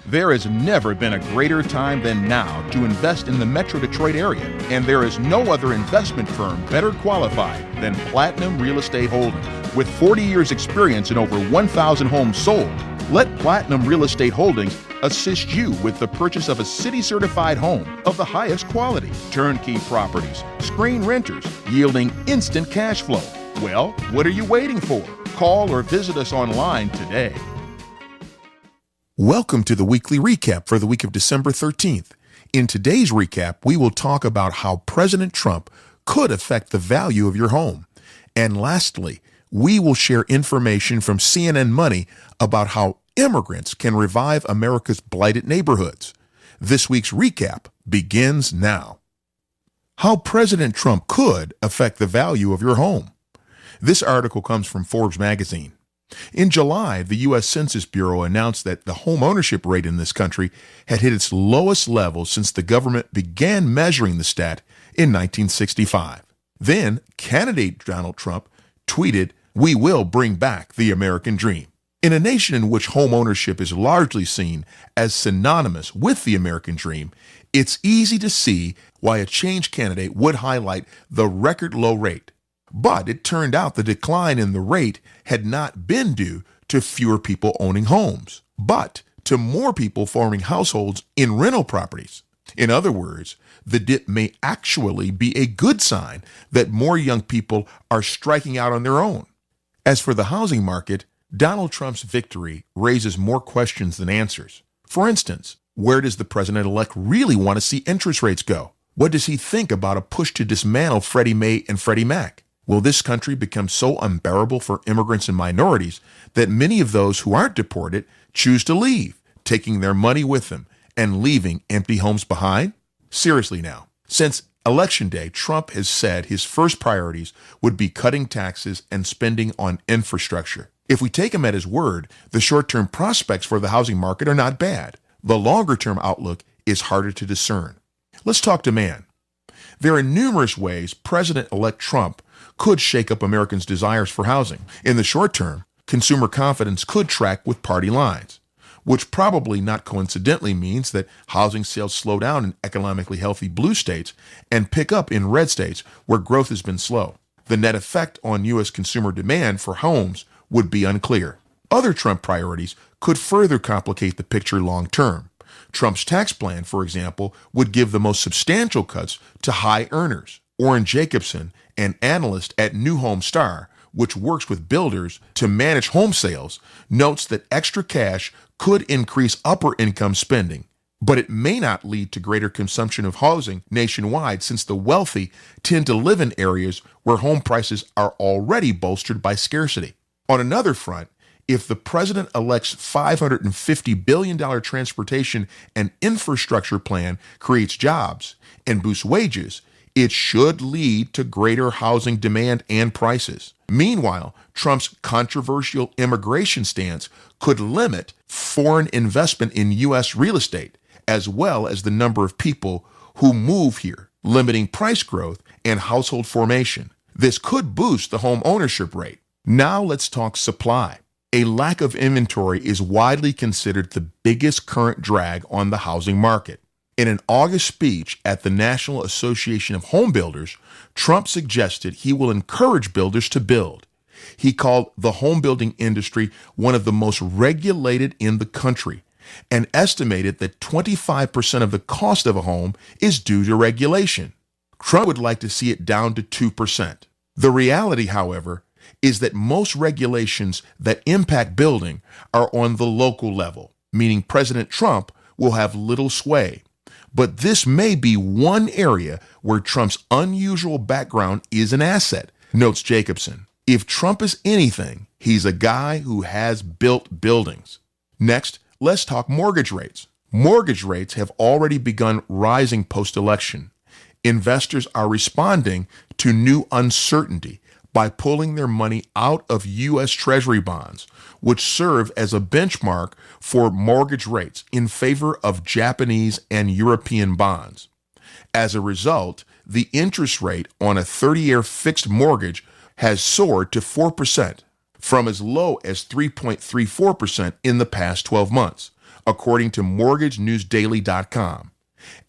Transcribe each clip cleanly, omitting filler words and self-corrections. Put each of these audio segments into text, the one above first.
There has never been a greater time than now to invest in the Metro Detroit area, and there is no other investment firm better qualified than Platinum Real Estate Holdings. With 40 years experience and over 1,000 homes sold, let Platinum Real Estate Holdings assist you with the purchase of a city-certified home of the highest quality. Turnkey properties, screen renters, yielding instant cash flow. Well, what are you waiting for? Call or visit us online today. Welcome to the weekly recap for the week of December 13th. In today's recap, we will talk about how President Trump could affect the value of your home. And lastly, we will share information from CNN Money about how immigrants can revive America's blighted neighborhoods. This week's recap begins now. How President Trump could affect the value of your home. This article comes from Forbes magazine. In July, the U.S. Census Bureau announced that the home ownership rate in this country had hit its lowest level since the government began measuring the stat in 1965. Then, candidate Donald Trump tweeted, "We will bring back the American dream." In a nation in which home ownership is largely seen as synonymous with the American dream, it's easy to see why a change candidate would highlight the record low rate. But it turned out the decline in the rate had not been due to fewer people owning homes, but to more people forming households in rental properties. In other words, the dip may actually be a good sign that more young people are striking out on their own. As for the housing market, Donald Trump's victory raises more questions than answers. For instance, where does the president-elect really want to see interest rates go? What does he think about a push to dismantle Freddie Mae and Freddie Mac? Will this country become so unbearable for immigrants and minorities that many of those who aren't deported choose to leave, taking their money with them and leaving empty homes behind? Seriously now, since Election Day, Trump has said his first priorities would be cutting taxes and spending on infrastructure. If we take him at his word, the short-term prospects for the housing market are not bad. The longer-term outlook is harder to discern. Let's talk demand. There are numerous ways President-elect Trump could shake up Americans' desires for housing. In the short term, consumer confidence could track with party lines, which probably not coincidentally means that housing sales slow down in economically healthy blue states and pick up in red states where growth has been slow. The net effect on U.S. consumer demand for homes would be unclear. Other Trump priorities could further complicate the picture long term. Trump's tax plan, for example, would give the most substantial cuts to high earners. Orrin Jacobson, an analyst at New Home Star, which works with builders to manage home sales, notes that extra cash could increase upper income spending, but it may not lead to greater consumption of housing nationwide since the wealthy tend to live in areas where home prices are already bolstered by scarcity. On another front, if the president-elect's $550 billion transportation and infrastructure plan creates jobs and boosts wages, it should lead to greater housing demand and prices. Meanwhile, Trump's controversial immigration stance could limit foreign investment in U.S. real estate, as well as the number of people who move here, limiting price growth and household formation. This could boost the home ownership rate. Now let's talk supply. A lack of inventory is widely considered the biggest current drag on the housing market. In an August speech at the National Association of Home Builders, Trump suggested he will encourage builders to build. He called the home building industry one of the most regulated in the country and estimated that 25% of the cost of a home is due to regulation. Trump would like to see it down to 2%. The reality, however, is that most regulations that impact building are on the local level, meaning President Trump will have little sway. But this may be one area where Trump's unusual background is an asset, notes Jacobson. If Trump is anything, he's a guy who has built buildings. Next, let's talk mortgage rates. Mortgage rates have already begun rising post-election. Investors are responding to new uncertainty by pulling their money out of U.S. Treasury bonds, which serve as a benchmark for mortgage rates in favor of Japanese and European bonds. As a result, the interest rate on a 30-year fixed mortgage has soared to 4%, from as low as 3.34% in the past 12 months. according to MortgageNewsDaily.com.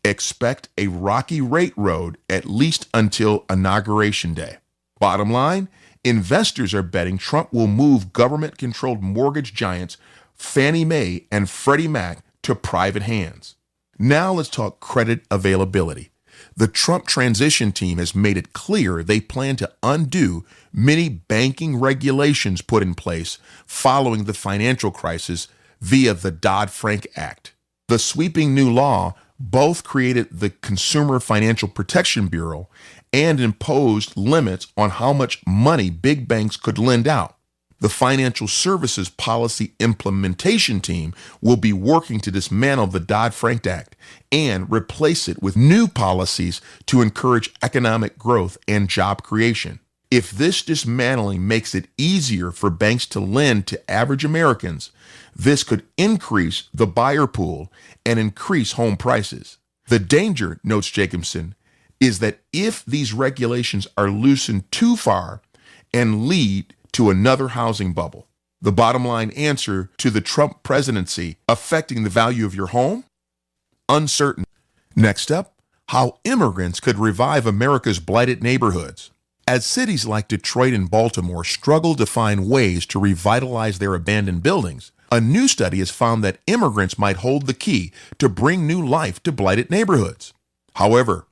Expect a rocky rate road at least until Inauguration Day. Bottom line, investors are betting Trump will move government-controlled mortgage giants Fannie Mae and Freddie Mac to private hands. Now let's talk credit availability. The Trump transition team has made it clear they plan to undo many banking regulations put in place following the financial crisis via the Dodd-Frank Act. The sweeping new law both created the Consumer Financial Protection Bureau and imposed limits on how much money big banks could lend out. The Financial Services Policy Implementation Team will be working to dismantle the Dodd-Frank Act and replace it with new policies to encourage economic growth and job creation. If this dismantling makes it easier for banks to lend to average Americans, this could increase the buyer pool and increase home prices. The danger, notes Jacobson, is that if these regulations are loosened too far and lead to another housing bubble. The bottom line answer to the Trump presidency affecting the value of your home? Uncertain. Next up, how immigrants could revive America's blighted neighborhoods. As cities like Detroit and Baltimore struggle to find ways to revitalize their abandoned buildings, a new study has found that immigrants might hold the key to bring new life to blighted neighborhoods. However,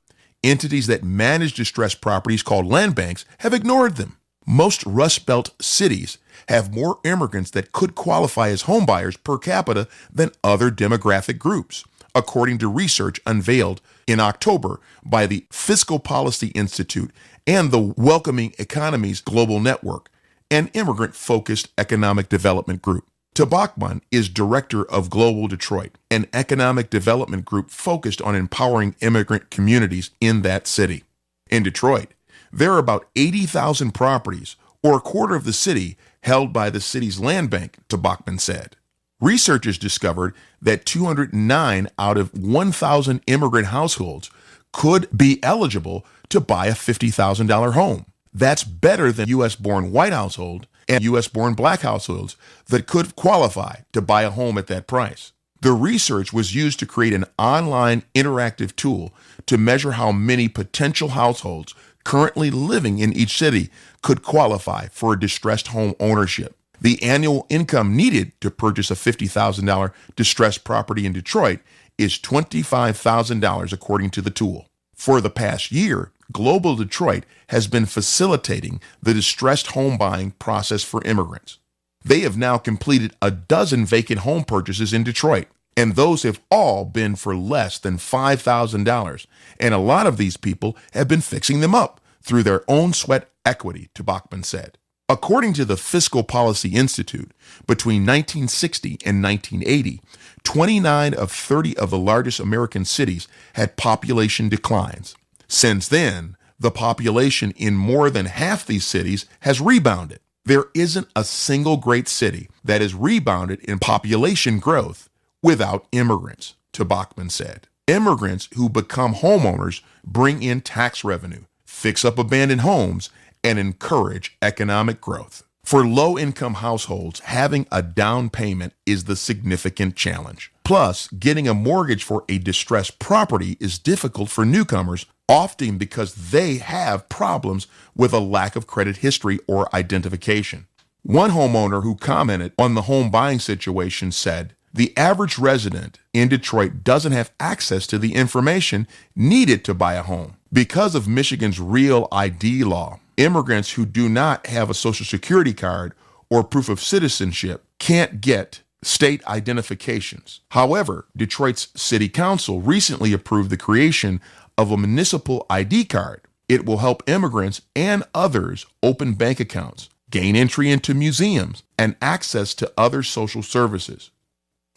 entities that manage distressed properties called land banks have ignored them. Most Rust Belt cities have more immigrants that could qualify as homebuyers per capita than other demographic groups, according to research unveiled in October by the Fiscal Policy Institute and the Welcoming Economies Global Network, an immigrant-focused economic development group. Tabakman is director of Global Detroit, an economic development group focused on empowering immigrant communities in that city. In Detroit, there are about 80,000 properties, or a quarter of the city, held by the city's land bank, Tabakman said. Researchers discovered that 209 out of 1,000 immigrant households could be eligible to buy a $50,000 home. That's better than U.S.-born white household and U.S.-born black households that could qualify to buy a home at that price. The research was used to create an online interactive tool to measure how many potential households currently living in each city could qualify for a distressed home ownership. The annual income needed to purchase a $50,000 distressed property in Detroit is $25,000 according to the tool. For the past year, Global Detroit has been facilitating the distressed home buying process for immigrants. They have now completed a dozen vacant home purchases in Detroit, and those have all been for less than $5,000, and a lot of these people have been fixing them up through their own sweat equity, Tabakman said. According to the Fiscal Policy Institute, between 1960 and 1980, 29 of 30 of the largest American cities had population declines. Since then, the population in more than half these cities has rebounded. There isn't a single great city that has rebounded in population growth without immigrants, Tabakman said. Immigrants who become homeowners bring in tax revenue, fix up abandoned homes, and encourage economic growth. For low-income households, having a down payment is the significant challenge. Plus, getting a mortgage for a distressed property is difficult for newcomers, often because they have problems with a lack of credit history or identification. One homeowner who commented on the home buying situation said, "The average resident in Detroit doesn't have access to the information needed to buy a home. Because of Michigan's Real ID law, immigrants who do not have a Social Security card or proof of citizenship can't get state identifications. However, Detroit's City Council recently approved the creation of a municipal ID card. It will help immigrants and others open bank accounts, gain entry into museums, and access to other social services."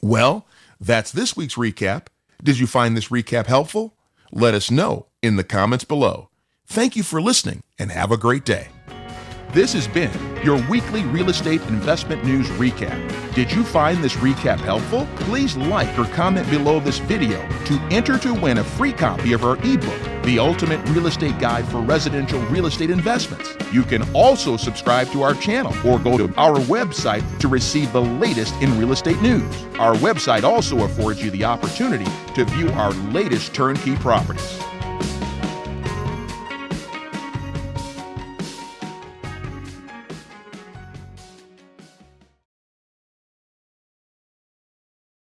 Well, that's this week's recap. Did you find this recap helpful? Let us know in the comments below. Thank you for listening and have a great day. This has been your weekly real estate investment news recap. Did you find this recap helpful? Please like or comment below this video to enter to win a free copy of our ebook, The Ultimate Real Estate Guide for Residential Real Estate Investments. You can also subscribe to our channel or go to our website to receive the latest in real estate news. Our website also affords you the opportunity to view our latest turnkey properties.